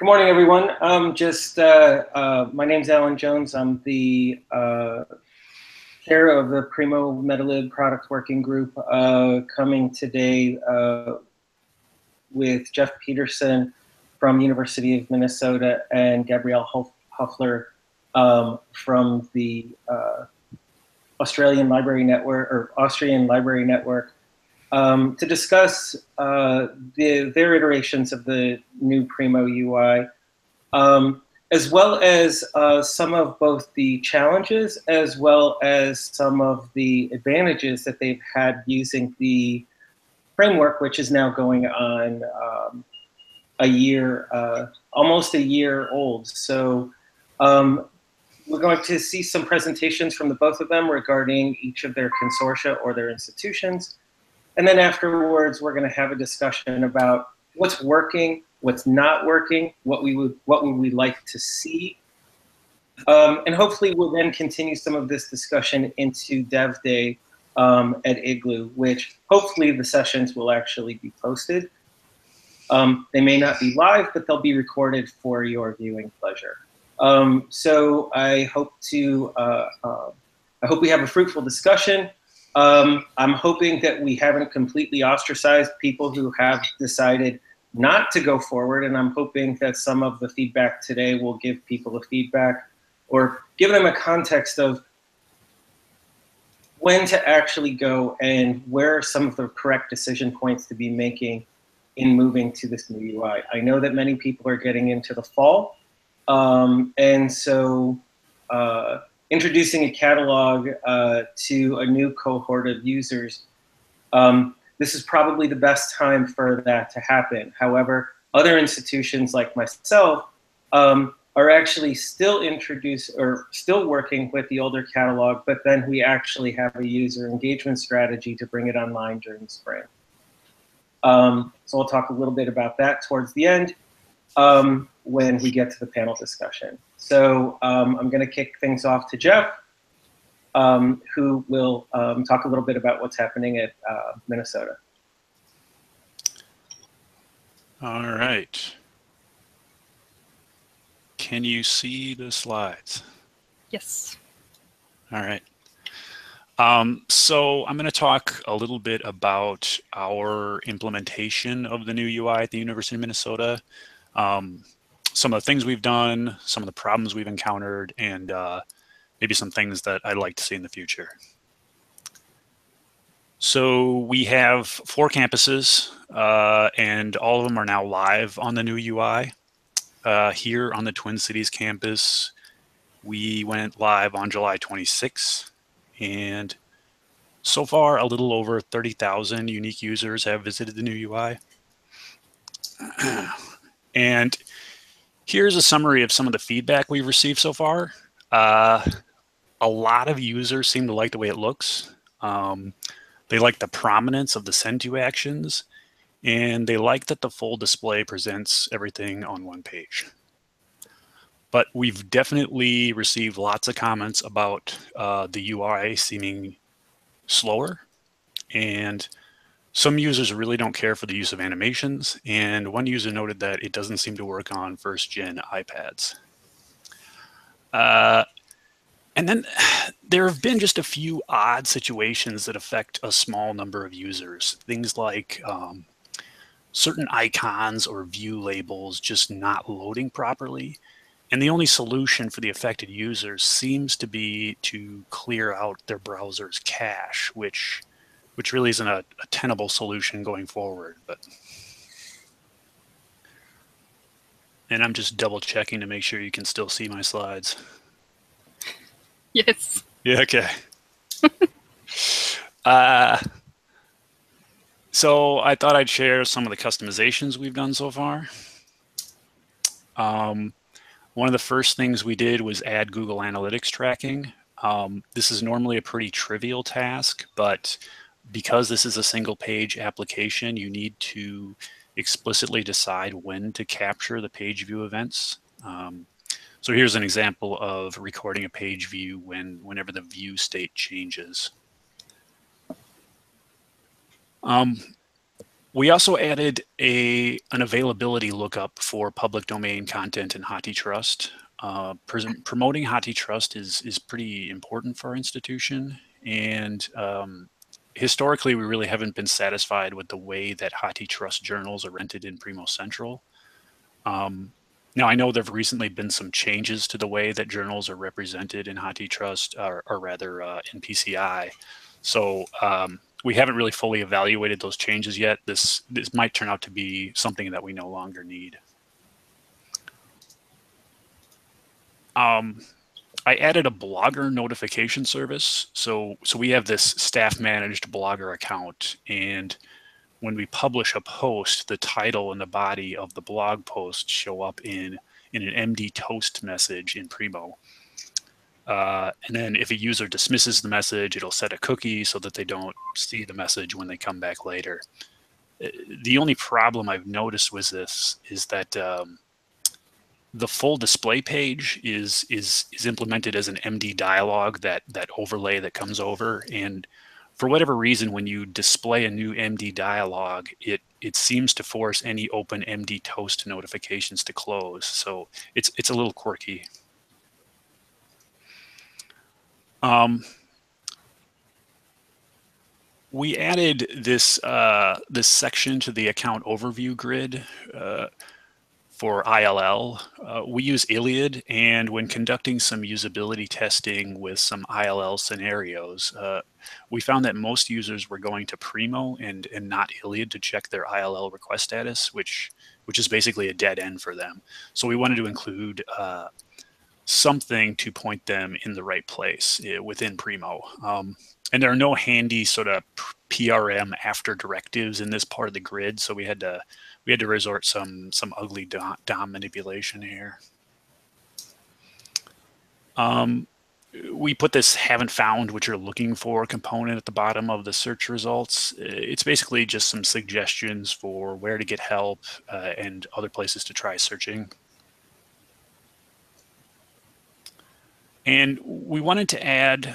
Good morning, everyone. My name's Alan Jones. I'm the chair of the Primo ILLiad product working group, coming today with Jeff Peterson from University of Minnesota and Gabrielle Huffler from the Australian Library Network to discuss their iterations of the new Primo UI, as well as some of both the challenges as well as some of the advantages that they've had using the framework, which is now going on almost a year old. So we're going to see some presentations from the both of them regarding each of their consortia or their institutions. And then afterwards, we're going to have a discussion about what's working, what's not working, what would we like to see. And hopefully we'll then continue some of this discussion into Dev Day at ILLiad, which hopefully the sessions will actually be posted. They may not be live, but they'll be recorded for your viewing pleasure. So I hope we have a fruitful discussion. I'm hoping that we haven't completely ostracized people who have decided not to go forward, and I'm hoping that some of the feedback today will give people a feedback or give them a context of when to actually go and where are some of the correct decision points to be making in moving to this new UI. I know that many people are getting into the fall, and so introducing a catalog to a new cohort of users, this is probably the best time for that to happen. However, other institutions like myself are actually still working with the older catalog, but then we actually have a user engagement strategy to bring it online during the spring. So I'll talk a little bit about that towards the end when we get to the panel discussion. So I'm going to kick things off to Jeff, who will talk a little bit about what's happening at Minnesota. All right. Can you see the slides? Yes. All right. So I'm going to talk a little bit about our implementation of the new UI at the University of Minnesota. Some of the things we've done, some of the problems we've encountered, and maybe some things that I'd like to see in the future. So we have 4 campuses, and all of them are now live on the new UI. Here on the Twin Cities campus, we went live on July 26th, and so far a little over 30,000 unique users have visited the new UI. And here's a summary of some of the feedback we've received so far. A lot of users seem to like the way it looks. They like the prominence of the send to actions, and they like that the full display presents everything on one page. But we've definitely received lots of comments about the UI seeming slower, and some users really don't care for the use of animations, and one user noted that it doesn't seem to work on first-gen iPads. And then there have been just a few odd situations that affect a small number of users. Things like certain icons or view labels just not loading properly. And the only solution for the affected users seems to be to clear out their browser's cache, which really isn't a tenable solution going forward. And I'm just double checking to make sure you can still see my slides. Yes. Yeah, okay. So I thought I'd share some of the customizations we've done so far. One of the first things we did was add Google Analytics tracking. This is normally a pretty trivial task, but because this is a single page application, you need to explicitly decide when to capture the page view events. So here's an example of recording a page view whenever the view state changes. We also added an availability lookup for public domain content in HathiTrust. Promoting HathiTrust is pretty important for our institution, and historically, we really haven't been satisfied with the way that HathiTrust journals are rented in Primo Central. Now, I know there have recently been some changes to the way that journals are represented in HathiTrust, or rather in PCI. So we haven't really fully evaluated those changes yet. This might turn out to be something that we no longer need. I added a blogger notification service. So we have this staff managed blogger account, and when we publish a post, the title and the body of the blog post show up in an MD toast message in Primo. And then if a user dismisses the message, it'll set a cookie so that they don't see the message when they come back later. The only problem I've noticed with this is that the full display page is implemented as an MD dialog, that overlay that comes over. And for whatever reason, when you display a new MD dialog, it seems to force any open MD toast notifications to close. So it's a little quirky. We added this this section to the account overview grid for ILL. We use ILLiad, and when conducting some usability testing with some ILL scenarios, we found that most users were going to Primo and not ILLiad to check their ILL request status, which is basically a dead end for them. So we wanted to include something to point them in the right place within Primo. And there are no handy sort of PRM after directives in this part of the grid, so we had to resort some ugly DOM manipulation here. We put this haven't found what you're looking for component at the bottom of the search results. It's basically just some suggestions for where to get help and other places to try searching. And we wanted to add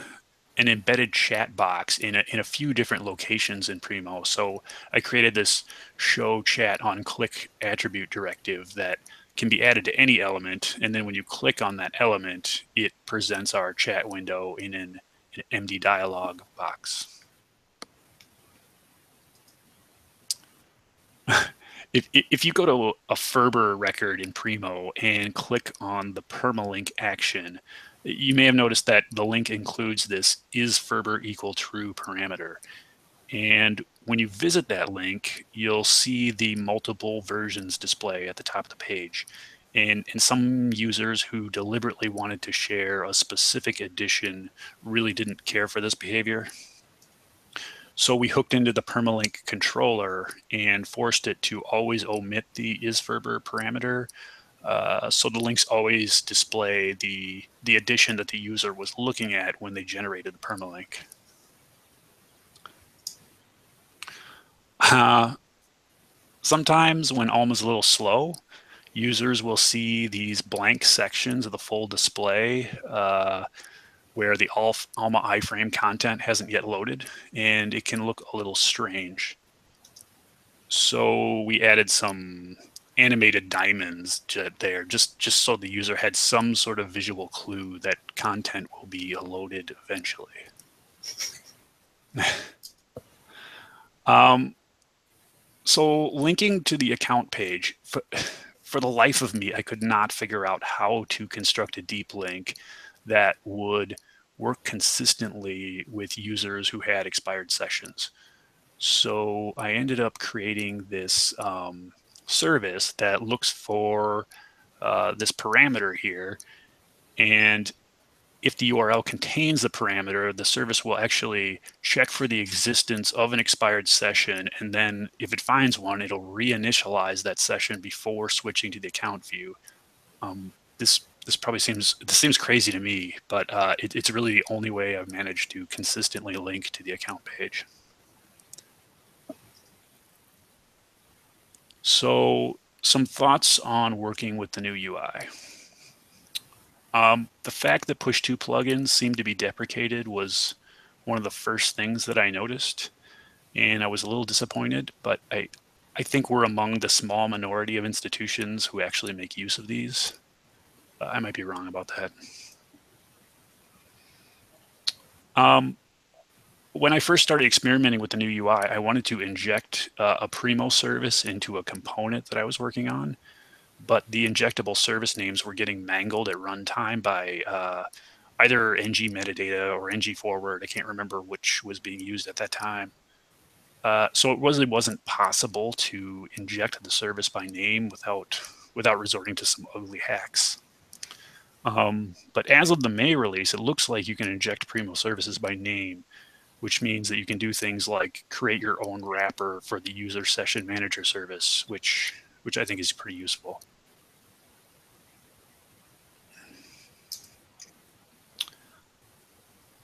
an embedded chat box in a few different locations in Primo. So I created this show chat on click attribute directive that can be added to any element. And then when you click on that element, it presents our chat window in an MD dialog box. If you go to a Ferber record in Primo and click on the permalink action, you may have noticed that the link includes this is Ferber equal true parameter. And when you visit that link, you'll see the multiple versions display at the top of the page. And some users who deliberately wanted to share a specific edition really didn't care for this behavior. So we hooked into the permalink controller and forced it to always omit the isFerber parameter. So the links always display the edition that the user was looking at when they generated the permalink. Sometimes when Alma's a little slow, users will see these blank sections of the full display where the Alma iframe content hasn't yet loaded, and it can look a little strange. So we added some animated diamonds there, just so the user had some sort of visual clue that content will be loaded eventually. So linking to the account page, for the life of me, I could not figure out how to construct a deep link that would work consistently with users who had expired sessions. So I ended up creating this service that looks for this parameter here. And if the URL contains the parameter, the service will actually check for the existence of an expired session. And then if it finds one, it'll reinitialize that session before switching to the account view. This probably seems crazy to me, but it's really the only way I've managed to consistently link to the account page. So some thoughts on working with the new UI. The fact that push-to plugins seemed to be deprecated was one of the first things that I noticed, and I was a little disappointed, but I I think we're among the small minority of institutions who actually make use of these. I might be wrong about that. When I first started experimenting with the new UI, I wanted to inject a Primo service into a component that I was working on, but the injectable service names were getting mangled at runtime by either ng metadata or ng forward. I can't remember which was being used at that time. So it wasn't possible to inject the service by name without resorting to some ugly hacks. But as of the May release, it looks like you can inject Primo services by name, which means that you can do things like create your own wrapper for the user session manager service, which I think is pretty useful.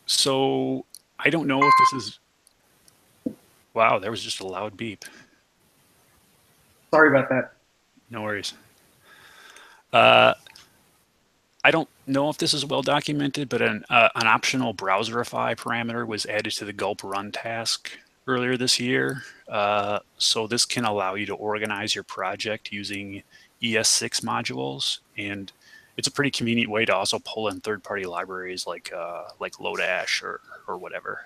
So I don't know if this is, wow, there was just a loud beep. Sorry about that. No worries. I don't know if this is well documented, but an optional browserify parameter was added to the gulp run task earlier this year. So this can allow you to organize your project using ES6 modules, and it's a pretty convenient way to also pull in third-party libraries like Lodash or whatever.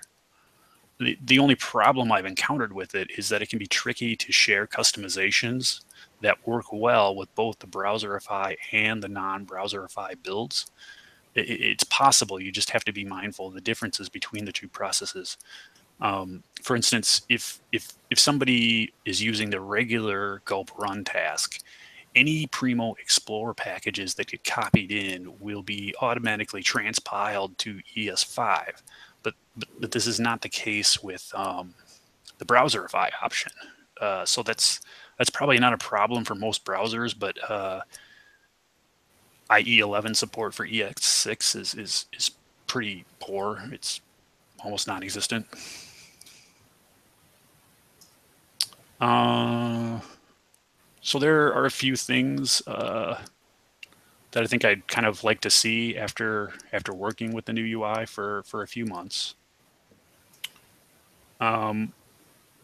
The only problem I've encountered with it is that it can be tricky to share customizations that work well with both the browserify and the non-browserify builds. It's possible. You just have to be mindful of the differences between the two processes. For instance, if somebody is using the regular gulp run task, any Primo Explorer packages that get copied in will be automatically transpiled to ES5. But this is not the case with the browserify option. So that's probably not a problem for most browsers, but IE11 support for EX6 is pretty poor. It's almost non-existent. So there are a few things that I think I'd kind of like to see after working with the new UI for a few months. One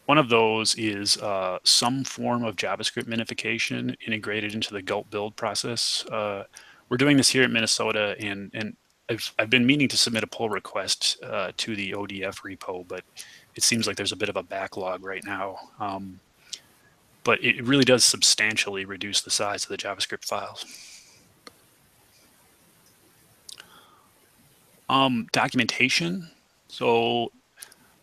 of those is some form of JavaScript minification integrated into the gulp build process. We're doing this here in Minnesota, and I've been meaning to submit a pull request to the ODF repo, but it seems like there's a bit of a backlog right now. But it really does substantially reduce the size of the JavaScript files. Documentation. So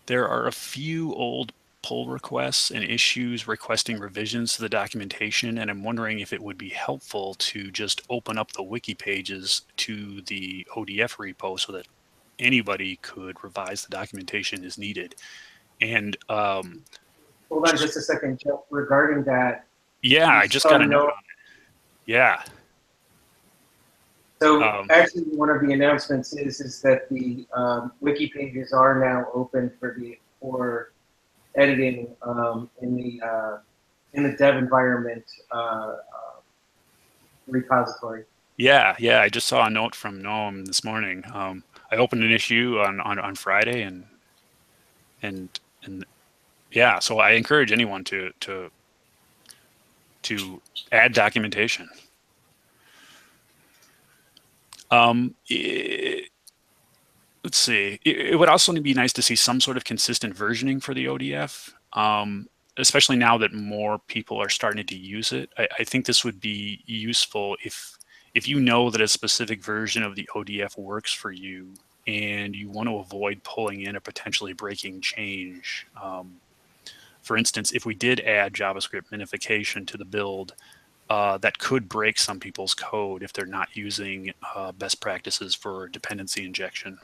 there are a few old pull requests and issues requesting revisions to the documentation, and I'm wondering if it would be helpful to just open up the wiki pages to the ODF repo so that anybody could revise the documentation as needed. And hold on just a second, Jeff. Regarding that, yeah, I just got a note on it. Yeah. So actually, one of the announcements is that the wiki pages are now open for editing in the dev environment repository. Yeah, I just saw a note from Noam this morning. I opened an issue on Friday, and yeah, so I encourage anyone to add documentation. Let's see. It would also be nice to see some sort of consistent versioning for the ODF, especially now that more people are starting to use it. I think this would be useful if you know that a specific version of the ODF works for you and you want to avoid pulling in a potentially breaking change. For instance, if we did add JavaScript minification to the build, that could break some people's code if they're not using best practices for dependency injection.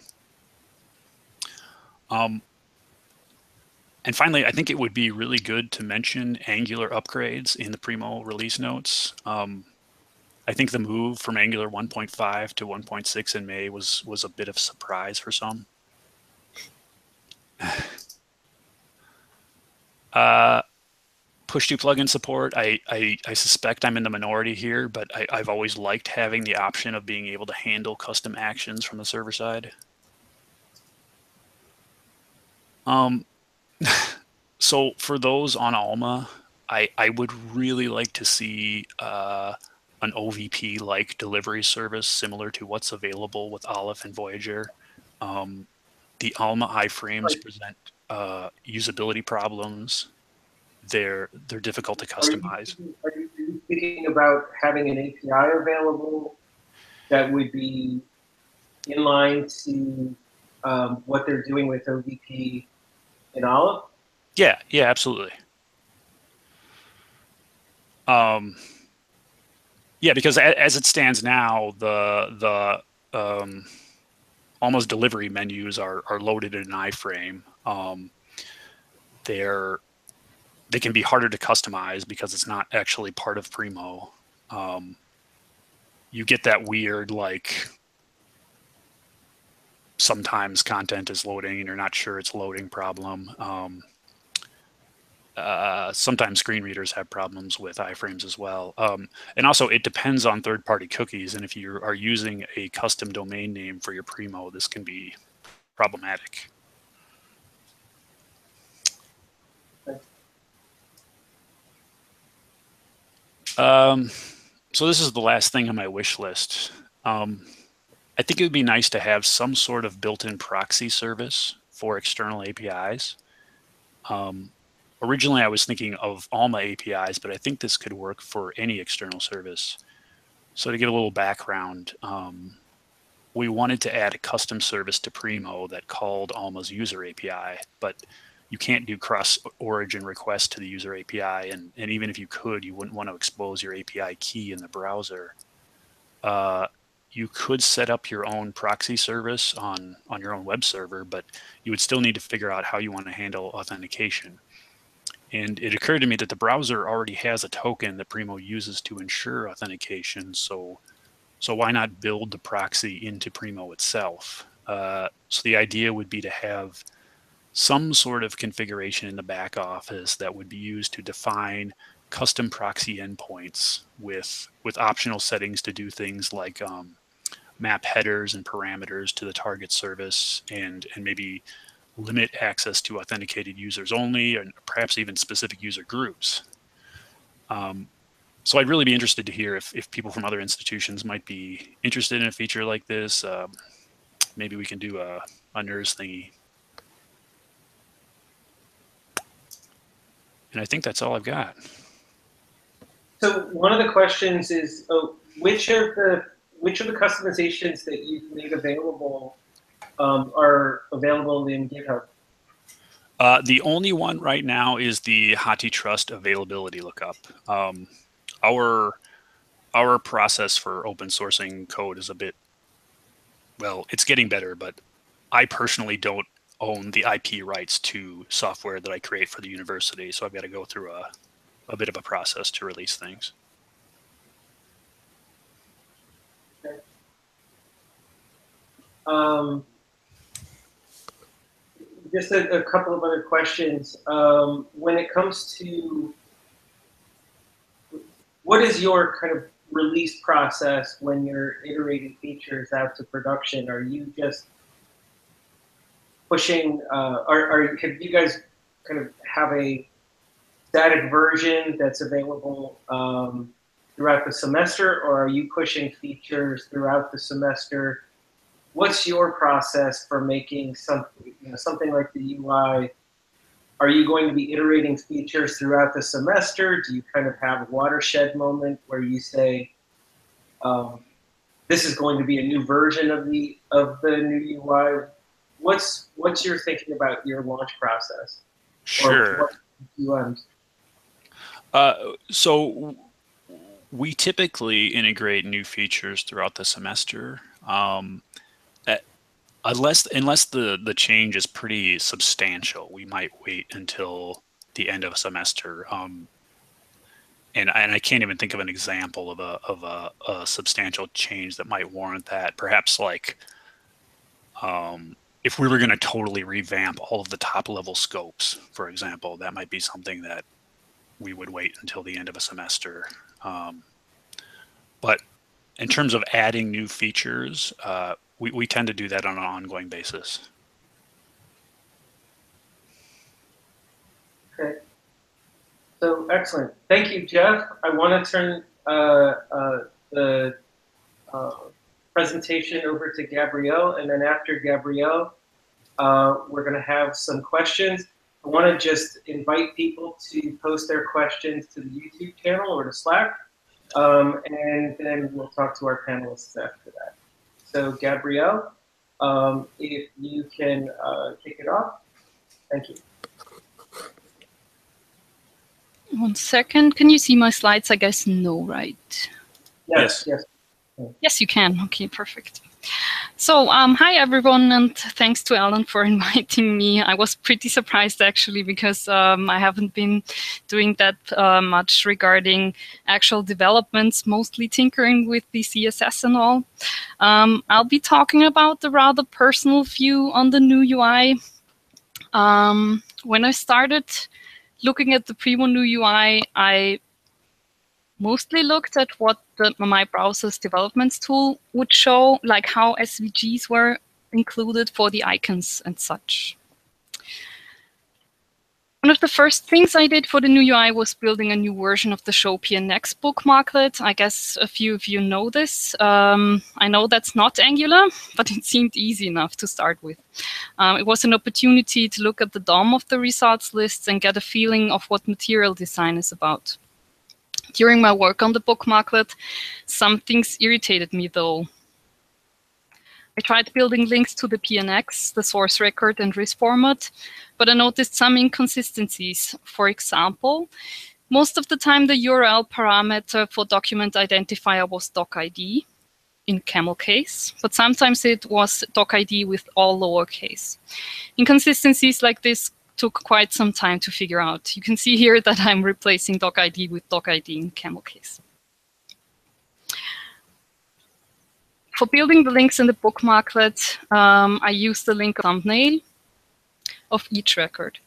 And finally, I think it would be really good to mention Angular upgrades in the Primo release notes. I think the move from Angular 1.5 to 1.6 in May was a bit of a surprise for some. Push to plugin support. I suspect I'm in the minority here, but I've always liked having the option of being able to handle custom actions from the server side. So for those on Alma, I would really like to see an OVP-like delivery service similar to what's available with Aleph and Voyager. The Alma iframes present usability problems. They're difficult to customize. Are you thinking about having an API available that would be in line to what they're doing with OVP in Aleph? Yeah, absolutely. Yeah, because as it stands now, the almost delivery menus are loaded in an iframe. They can be harder to customize because it's not actually part of Primo. You get that weird, like, sometimes content is loading and you're not sure it's loading problem. Sometimes screen readers have problems with iframes as well. And also it depends on third-party cookies. And if you are using a custom domain name for your Primo, this can be problematic. So this is the last thing on my wish list. I think it would be nice to have some sort of built-in proxy service for external APIs. Originally, I was thinking of Alma APIs, but I think this could work for any external service. So to give a little background, we wanted to add a custom service to Primo that called Alma's user API, but you can't do cross-origin requests to the user API, and even if you could, you wouldn't want to expose your API key in the browser. You could set up your own proxy service on your own web server, but you would still need to figure out how you want to handle authentication. And it occurred to me that the browser already has a token that Primo uses to ensure authentication, so why not build the proxy into Primo itself? So the idea would be to have some sort of configuration in the back office that would be used to define custom proxy endpoints with optional settings to do things like map headers and parameters to the target service, and maybe limit access to authenticated users only, and perhaps even specific user groups. So I'd really be interested to hear if people from other institutions might be interested in a feature like this. Maybe we can do a NERS thingy. And I think that's all I've got. So one of the questions is, which of the customizations that you've made available are available in GitHub? The only one right now is the HashiTrust availability lookup. Our process for open sourcing code is a bit, well, it's getting better, but I personally don't own the IP rights to software that I create for the university, so I've got to go through a bit of a process to release things. Okay. Just a couple of other questions. When it comes to what is your kind of release process when you're iterating features out to production? Are you just pushing, have you guys kind of have a static version that's available throughout the semester, or are you pushing features throughout the semester? What's your process for making something, something like the UI? Are you going to be iterating features throughout the semester? Do you kind of have a watershed moment where you say, this is going to be a new version of the new UI? What's your thinking about your launch process? Sure. So we typically integrate new features throughout the semester. Unless the change is pretty substantial, we might wait until the end of a semester. And I can't even think of an example of a substantial change that might warrant that. Perhaps like if we were going to totally revamp all of the top level scopes, for example, that might be something that we would wait until the end of a semester. But in terms of adding new features, we tend to do that on an ongoing basis. Okay. So excellent. Thank you, Jeff. I want to turn the presentation over to Gabrielle, and then after Gabrielle, we're going to have some questions. I want to just invite people to post their questions to the YouTube channel or to Slack, and then we'll talk to our panelists after that. So Gabrielle, if you can kick it off. Thank you. 1 second. Can you see my slides? I guess no, right? Yes. Yes. Yes, you can. Okay, perfect. So, hi everyone, and thanks to Alan for inviting me. I was pretty surprised actually, because I haven't been doing that much regarding actual developments, mostly tinkering with the CSS and all. I'll be talking about the rather personal view on the new UI. When I started looking at the Primo new UI, I mostly looked at what my browser's developments tool would show, like how SVGs were included for the icons and such. One of the first things I did for the new UI was building a new version of the Show&Tell bookmarklet. I guess a few of you know this. I know that's not Angular, but it seemed easy enough to start with. It was an opportunity to look at the DOM of the results lists and get a feeling of what material design is about. During my work on the bookmarklet, some things irritated me though. I tried building links to the PNX, the source record and RIS format, but I noticed some inconsistencies. For example, most of the time the URL parameter for document identifier was docid in camel case, but sometimes it was docid with all lowercase. Inconsistencies like this took quite some time to figure out. You can see here that I'm replacing docid with docid in camel case. For building the links in the bookmarklet, I used the link thumbnail of each record.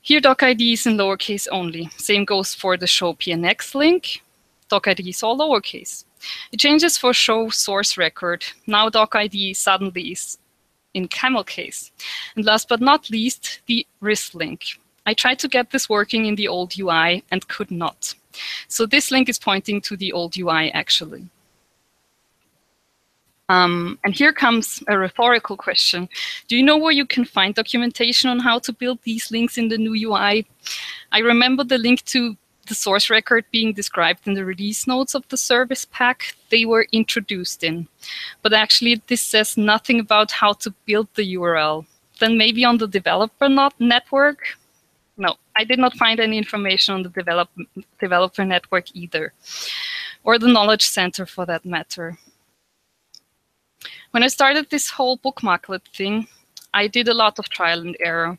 Here docid is in lowercase only. Same goes for the show PNX link. Docid is all lowercase. It changes for show source record. Now docid suddenly is in camel case. And last but not least, the RIS link. I tried to get this working in the old UI and could not. So this link is pointing to the old UI actually. And here comes a rhetorical question. Do you know where you can find documentation on how to build these links in the new UI? I remember the link to the source record being described in the release notes of the service pack they were introduced in. But actually, this says nothing about how to build the URL. Then maybe on the developer network? No, I did not find any information on the developer network either, or the knowledge center for that matter. When I started this whole bookmarklet thing, I did a lot of trial and error.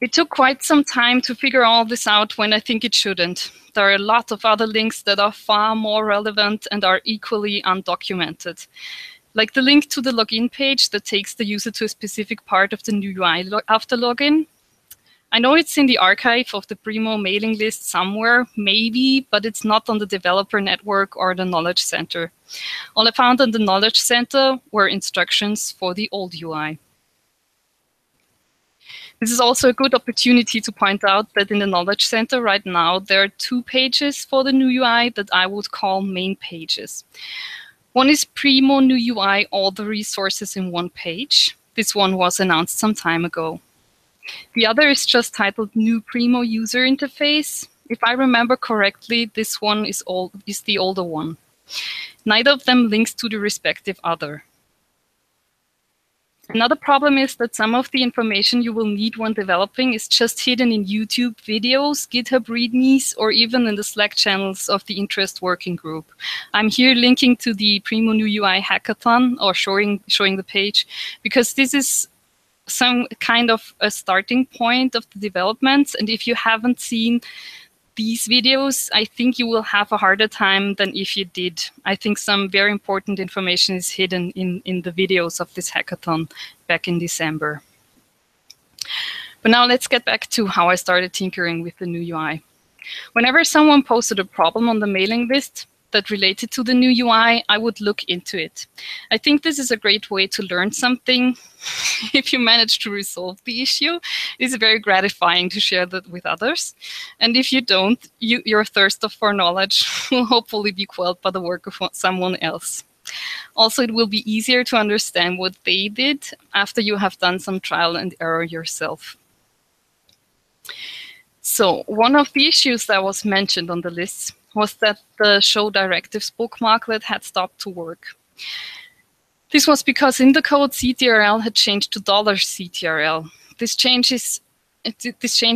It took quite some time to figure all this out when I think it shouldn't. There are a lot of other links that are far more relevant and are equally undocumented. Like the link to the login page that takes the user to a specific part of the new UI after login. I know it's in the archive of the Primo mailing list somewhere, maybe, but it's not on the developer network or the knowledge center. All I found on the knowledge center were instructions for the old UI. This is also a good opportunity to point out that in the knowledge center right now, there are 2 pages for the new UI that I would call main pages. One is Primo new UI, all the resources in one page. This one was announced some time ago. The other is just titled New Primo User Interface. If I remember correctly, this one is the older one. Neither of them links to the respective other. Another problem is that some of the information you will need when developing is just hidden in YouTube videos, GitHub readmes, or even in the Slack channels of the interest working group. I'm here linking to the Primo New UI hackathon, or showing the page, because this is some kind of a starting point of the development. And if you haven't seen these videos, I think you will have a harder time than if you did. I think some very important information is hidden in the videos of this hackathon back in December. But now let's get back to how I started tinkering with the new UI. Whenever someone posted a problem on the mailing list, that related to the new UI, I would look into it. I think this is a great way to learn something. If you manage to resolve the issue, it's very gratifying to share that with others. And if you don't, your thirst for knowledge will hopefully be quelled by the work of someone else. Also, it will be easier to understand what they did after you have done some trial and error yourself. So one of the issues that was mentioned on the list was that the show directives bookmarklet had stopped to work. This was because in the code CTRL had changed to $CTRL. This change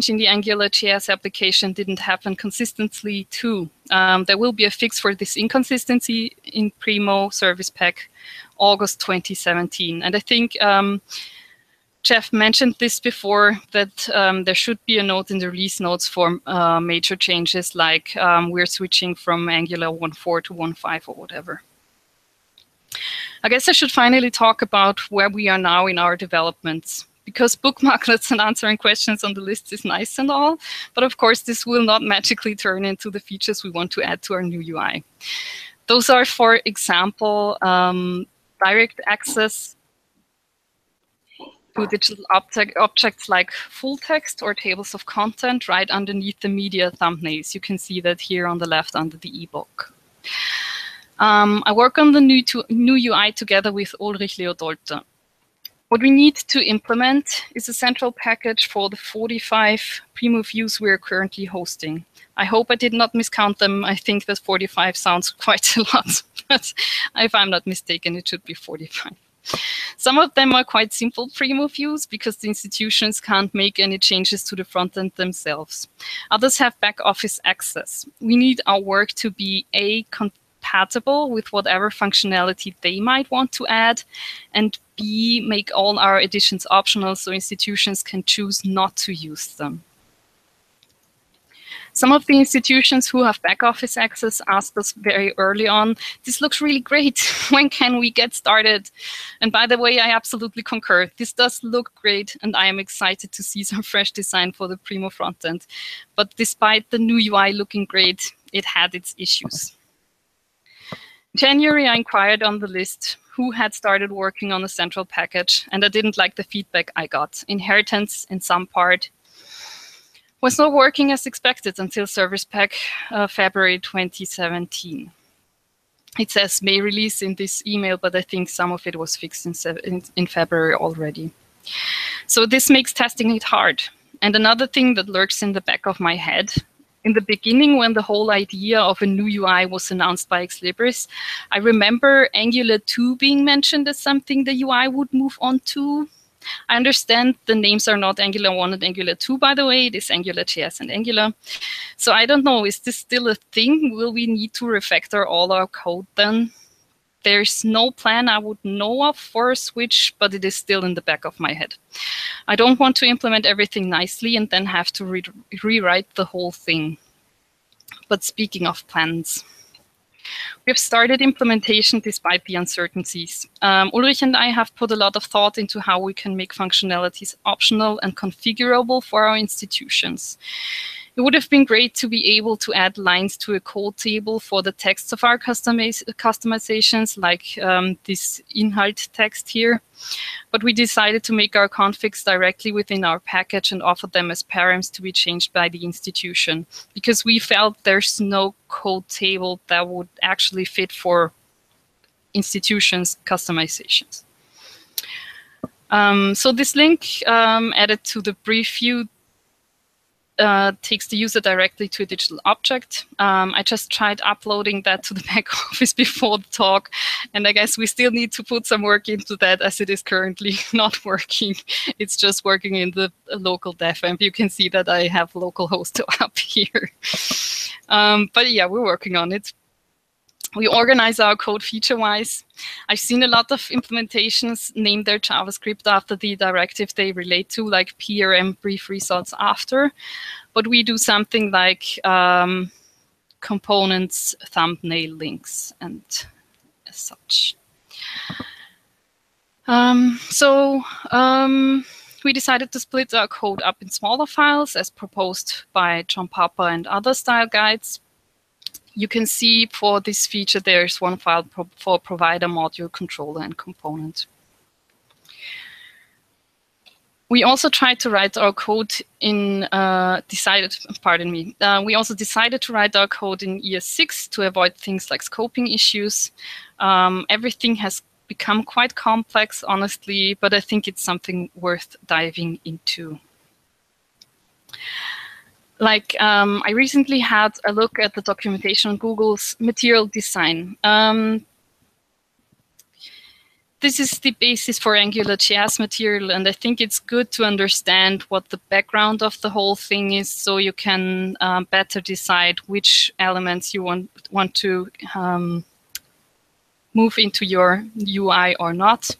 in the AngularJS application didn't happen consistently too. There will be a fix for this inconsistency in Primo Service Pack August 2017. And I think Jeff mentioned this before, that there should be a note in the release notes for major changes, like we're switching from Angular 1.4 to 1.5 or whatever. I guess I should finally talk about where we are now in our developments, because bookmarklets and answering questions on the list is nice and all, but of course this will not magically turn into the features we want to add to our new UI. Those are, for example, direct access to digital objects like full text or tables of content right underneath the media thumbnails. You can see that here on the left under the ebook. I work on the new UI together with Ulrich Leodolter. What we need to implement is a central package for the 45 Primo views we are currently hosting. I hope I did not miscount them. I think that 45 sounds quite a lot, but if I'm not mistaken, it should be 45. Some of them are quite simple Primo views because the institutions can't make any changes to the front end themselves. Others have back office access. We need our work to be A, compatible with whatever functionality they might want to add, and B, make all our additions optional so institutions can choose not to use them. Some of the institutions who have back office access asked us very early on, this looks really great, when can we get started? And by the way, I absolutely concur. This does look great, and I am excited to see some fresh design for the Primo frontend. But despite the new UI looking great, it had its issues. In January, I inquired on the list who had started working on a central package, and I didn't like the feedback I got. Inheritance in some part was not working as expected until Service Pack February 2017. It says May release in this email, but I think some of it was fixed in February already. So this makes testing it hard. And another thing that lurks in the back of my head, in the beginning when the whole idea of a new UI was announced by Ex Libris, I remember Angular 2 being mentioned as something the UI would move on to. I understand the names are not Angular 1 and Angular 2, by the way. It is AngularJS and Angular. So I don't know, is this still a thing? Will we need to refactor all our code then? There's no plan I would know of for a switch, but it is still in the back of my head. I don't want to implement everything nicely and then have to rewrite the whole thing. But speaking of plans, we have started implementation despite the uncertainties. Ulrich and I have put a lot of thought into how we can make functionalities optional and configurable for our institutions. It would have been great to be able to add lines to a code table for the texts of our customizations, like this Inhalt text here. But we decided to make our configs directly within our package and offer them as params to be changed by the institution, because we felt there's no code table that would actually fit for institutions' customizations. So this link added to the preview takes the user directly to a digital object. I just tried uploading that to the back office before the talk, and I guess we still need to put some work into that as it is currently not working. It's just working in the local dev amp. You can see that I have localhost up here. But yeah, we're working on it. We organize our code feature-wise. I've seen a lot of implementations name their JavaScript after the directive they relate to, like PRM, brief results after. But we do something like components, thumbnail links, and as such. We decided to split our code up in smaller files as proposed by John Papa and other style guides. you can see for this feature, there's one file for provider, module, controller, and component. We also tried to write our code in we also decided to write our code in ES6 to avoid things like scoping issues. Everything has become quite complex, honestly, but I think it's something worth diving into. Like, I recently had a look at the documentation on Google's material design. This is the basis for AngularJS material, and I think it's good to understand what the background of the whole thing is, so you can better decide which elements you want to move into your UI or not.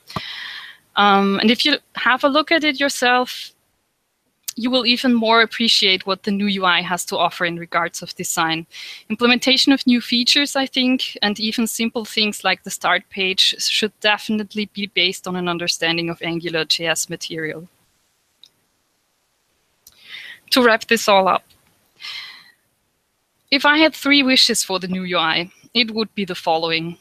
And if you have a look at it yourself, you will even more appreciate what the new UI has to offer in regards of design. Implementation of new features, I think, and even simple things like the start page should definitely be based on an understanding of AngularJS material. To wrap this all up, if I had 3 wishes for the new UI, it would be the following.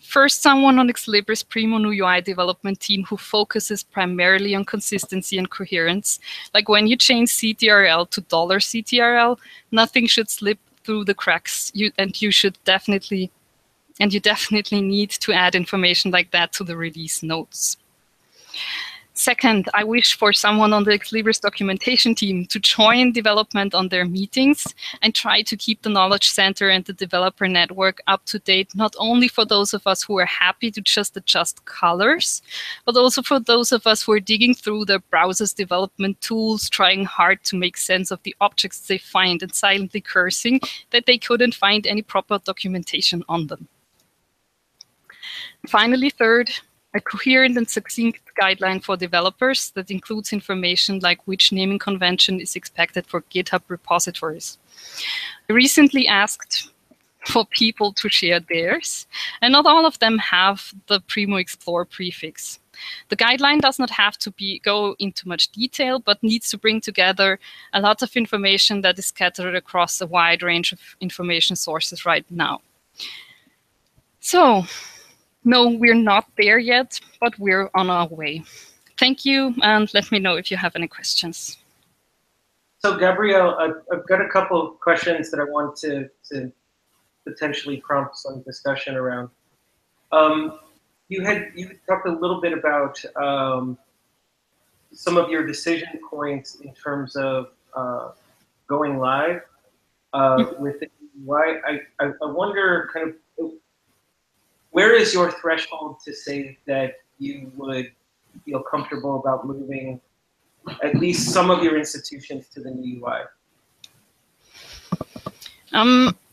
First, someone on Xlibri's Primo new UI development team who focuses primarily on consistency and coherence. Like when you change CTRL to $CTRL, nothing should slip through the cracks. You definitely need to add information like that to the release notes. Second, I wish for someone on the Xlibri's documentation team to join development on their meetings and try to keep the Knowledge Center and the developer network up to date, not only for those of us who are happy to just adjust colors, but also for those of us who are digging through their browser's development tools, trying hard to make sense of the objects they find and silently cursing that they couldn't find any proper documentation on them. Finally, third, a coherent and succinct guideline for developers that includes information like which naming convention is expected for GitHub repositories. I recently asked for people to share theirs, and not all of them have the Primo Explore prefix. The guideline does not have to go into much detail, but needs to bring together a lot of information that is scattered across a wide range of information sources right now. So, no, we're not there yet, but we're on our way. Thank you, and let me know if you have any questions. So, Gabrielle, I've got a couple of questions that I want to potentially prompt some discussion around. You had talked a little bit about some of your decision points in terms of going live with the UI. I wonder kind of, where is your threshold to say that you would feel comfortable about moving at least some of your institutions to the new UI?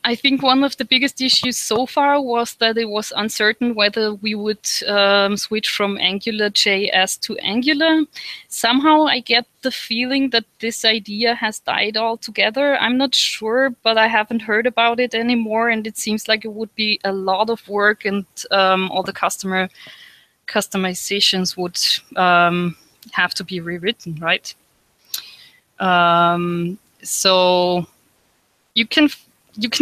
I think one of the biggest issues so far was that it was uncertain whether we would switch from AngularJS to Angular. Somehow I get the feeling that this idea has died altogether. I'm not sure, but I haven't heard about it anymore, and it seems like it would be a lot of work, and all the customizations would have to be rewritten, right? So you can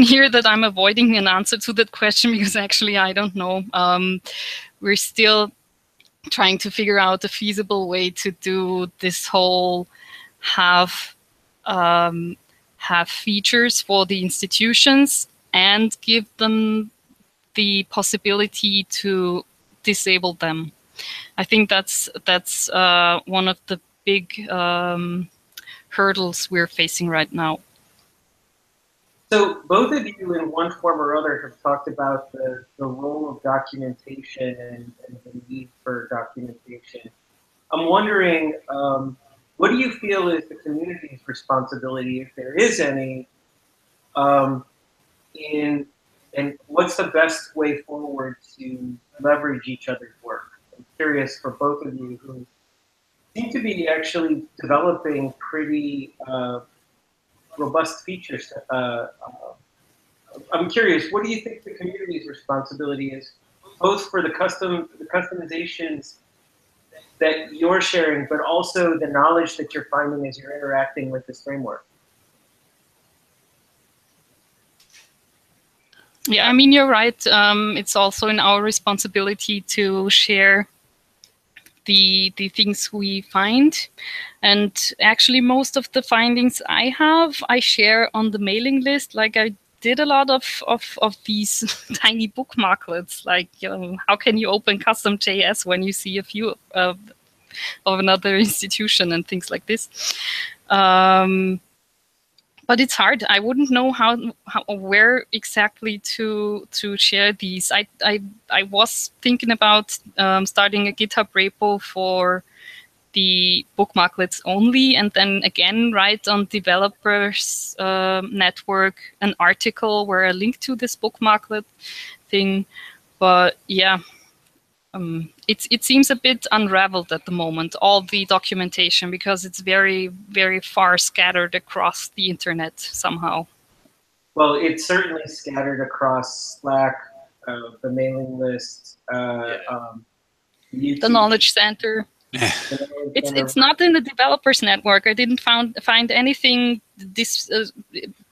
hear that I'm avoiding an answer to that question because actually I don't know. We're still trying to figure out a feasible way to do this whole have features for the institutions and give them the possibility to disable them. I think that's one of the big hurdles we're facing right now. So both of you, in one form or other, have talked about the role of documentation and the need for documentation. I'm wondering, what do you feel is the community's responsibility, if there is any, and what's the best way forward to leverage each other's work? I'm curious for both of you who seem to be actually developing pretty robust features. I'm curious, what do you think the community's responsibility is, both for the customizations that you're sharing, but also the knowledge that you're finding as you're interacting with this framework? Yeah, I mean, you're right. It's also in our responsibility to share the things we find. And actually, most of the findings I share on the mailing list. Like I did a lot of these tiny bookmarklets. Like, how can you open custom JS when you see a few of another institution and things like this. But it's hard. I wouldn't know where exactly to share these. I was thinking about starting a GitHub repo for the bookmarklets only, and then again write on developers network an article where I link to this bookmarklet thing. But yeah, it seems a bit unraveled at the moment, all the documentation, because it's very, very far scattered across the internet somehow. Well, it's certainly scattered across Slack, the mailing list, YouTube, the Knowledge Center. It's not in the developers network. I didn't find anything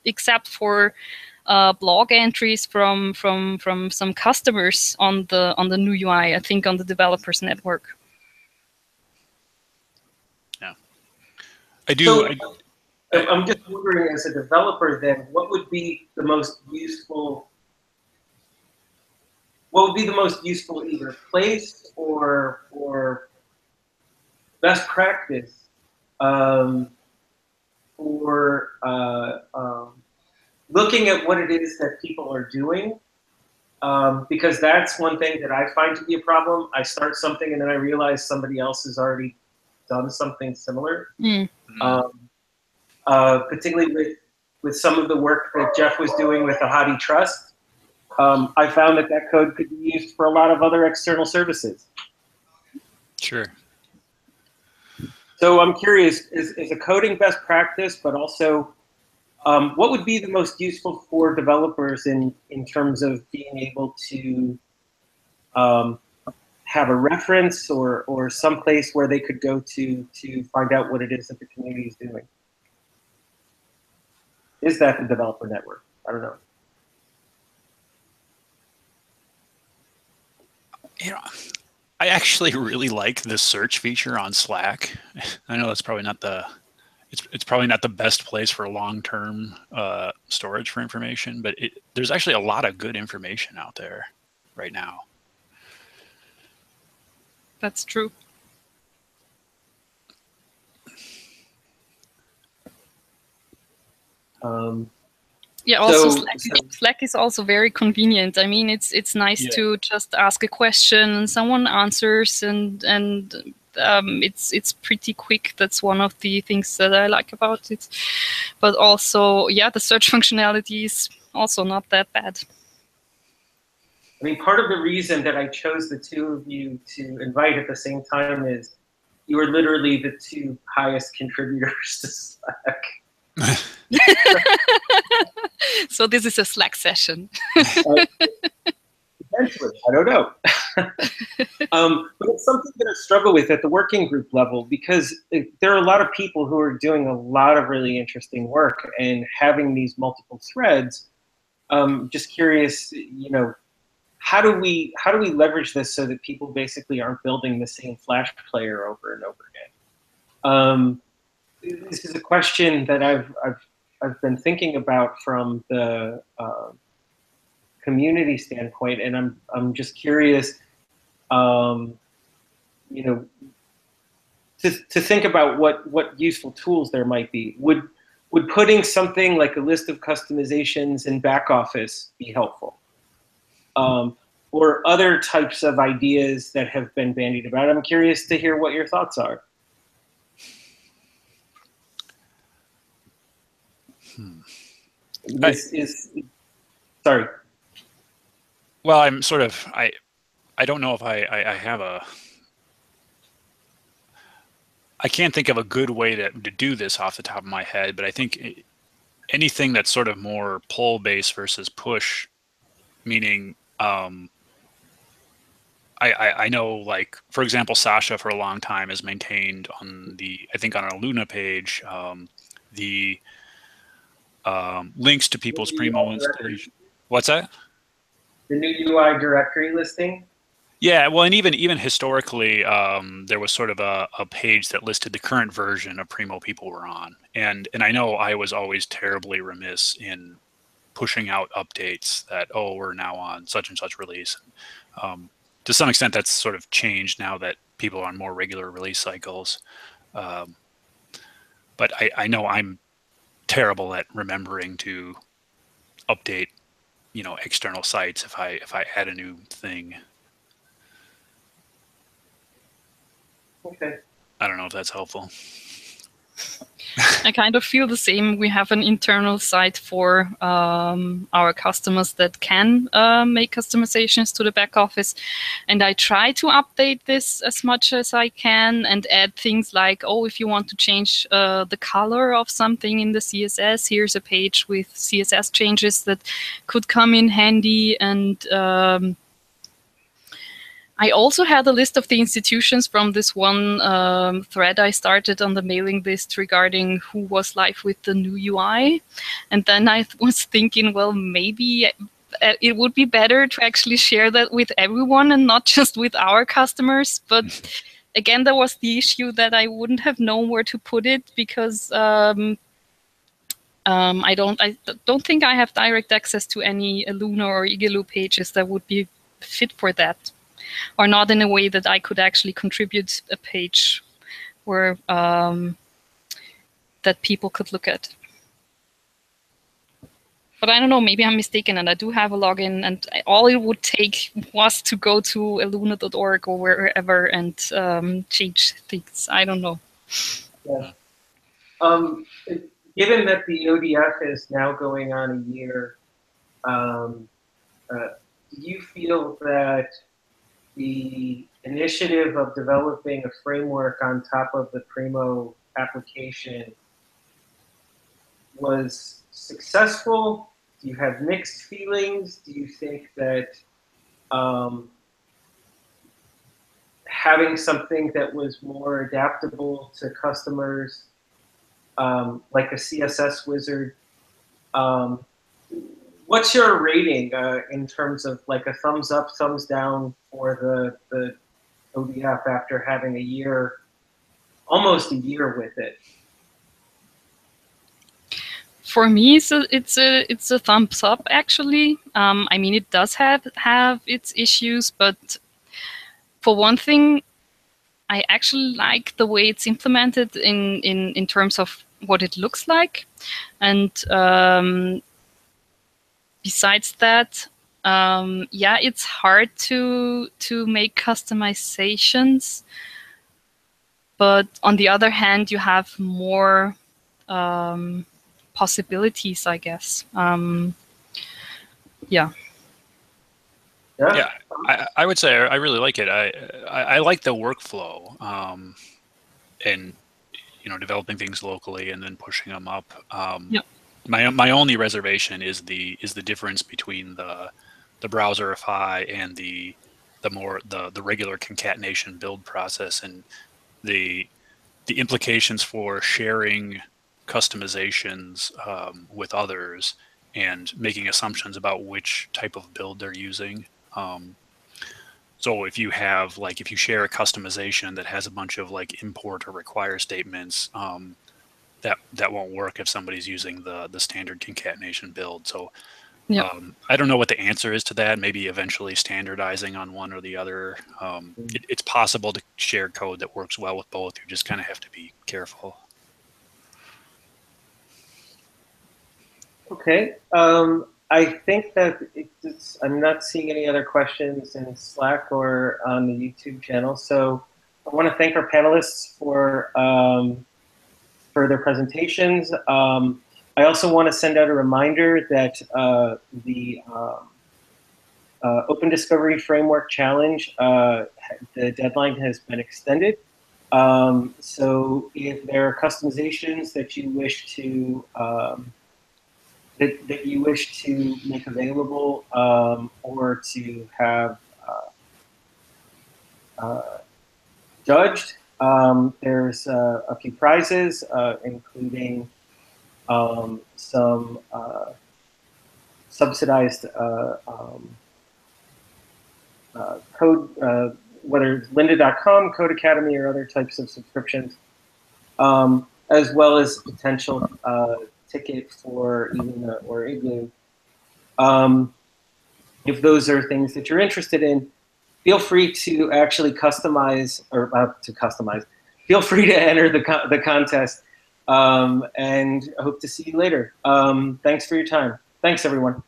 except for blog entries from some customers on the new UI. I think on the developers network. Yeah, I do. I'm just wondering, as a developer, then, what would be the most useful? What would be the most useful either place or best practice for looking at what it is that people are doing, because that's one thing that I find to be a problem. I start something and then I realize somebody else has already done something similar. Particularly with some of the work that Jeff was doing with the Hadi Trust, I found that code could be used for a lot of other external services. Sure. So I'm curious, is a coding best practice, but also what would be the most useful for developers in terms of being able to have a reference or some place where they could go to find out what it is that the community is doing? Is that the developer network? I don't know. I actually really like the search feature on Slack. I know that's probably not it's probably not the best place for long-term storage for information, but there's actually a lot of good information out there right now. That's true. Yeah, also Slack is also very convenient. I mean, it's nice to just ask a question and someone answers, and it's pretty quick. That's one of the things that I like about it. But also, yeah, the search functionality is also not that bad. I mean, part of the reason that I chose the two of you to invite at the same time is you are literally the two highest contributors to Slack. So this is a Slack session. Eventually, I don't know. But it's something that I struggle with at the working group level, because there are a lot of people who are doing a lot of really interesting work, and having these multiple threads. Just curious, how do we leverage this so that people basically aren't building the same Flash player over and over again? This is a question that I've been thinking about from the community standpoint, and I'm just curious, to think about what useful tools there might be. Would putting something like a list of customizations in back office be helpful? Or other types of ideas that have been bandied about? I'm curious to hear what your thoughts are. Sorry. Well, I'm sort of, I don't know if I have I can't think of a good way to do this off the top of my head, but I think anything that's sort of more pull-based versus push, meaning, I know, like, for example, Sasha for a long time has maintained on I think on our Luna page, the links to people's Primo installation. What's that? The new UI directory listing? Yeah, well, and even historically, there was sort of a page that listed the current version of Primo people were on, and I know I was always terribly remiss in pushing out updates that, oh, we're now on such and such release. To some extent, that's sort of changed now that people are on more regular release cycles. But I know I'm terrible at remembering to update, external sites if I add a new thing. Okay. I don't know if that's helpful. I kind of feel the same. We have an internal site for our customers that can make customizations to the back office. And I try to update this as much as I can and add things like, oh, if you want to change the color of something in the CSS, here's a page with CSS changes that could come in handy. And I also had a list of the institutions from this one thread I started on the mailing list regarding who was live with the new UI. And then I was thinking, well, maybe it would be better to actually share that with everyone and not just with our customers. But again, there was the issue that I wouldn't have known where to put it because I don't think I have direct access to any Luna or ILLiad pages that would be fit for that. Or not in a way that I could actually contribute a page where that people could look at. But I don't know, maybe I'm mistaken, and I do have a login, and all it would take was to go to illuna.org or wherever and change things. I don't know. Yeah. Given that the ODF is now going on a year, do you feel that the initiative of developing a framework on top of the Primo application was successful? Do you have mixed feelings? Do you think that having something that was more adaptable to customers, like a CSS wizard, what's your rating in terms of like a thumbs up, thumbs down for the ODF after having a year, almost a year with it? For me, so it's a thumbs up actually. I mean, it does have its issues, but for one thing, I actually like the way it's implemented in terms of what it looks like, and besides that, yeah, it's hard to make customizations, but on the other hand, you have more possibilities, I guess. Yeah. Yeah, I would say I really like it. I like the workflow, and developing things locally and then pushing them up. Yep. My only reservation is the difference between the browserify and the regular concatenation build process, and the implications for sharing customizations with others and making assumptions about which type of build they're using. So if you have if you share a customization that has a bunch of import or require statements, that won't work if somebody's using the standard concatenation build. So Yep. I don't know what the answer is to that. Maybe eventually standardizing on one or the other. It's possible to share code that works well with both. You just kind of have to be careful. Okay. I think that I'm not seeing any other questions in Slack or on the YouTube channel. So I want to thank our panelists for their presentations. I also want to send out a reminder that the Open Discovery Framework Challenge, the deadline has been extended. So if there are customizations that you wish to that you wish to make available or to have judged, there's a few prizes, including some subsidized code, whether it's lynda.com, Code Academy, or other types of subscriptions, as well as potential ticket for ILLiad or ILLiad. If those are things that you're interested in, feel free to actually customize, or feel free to enter the contest, and I hope to see you later. Thanks for your time. Thanks, everyone.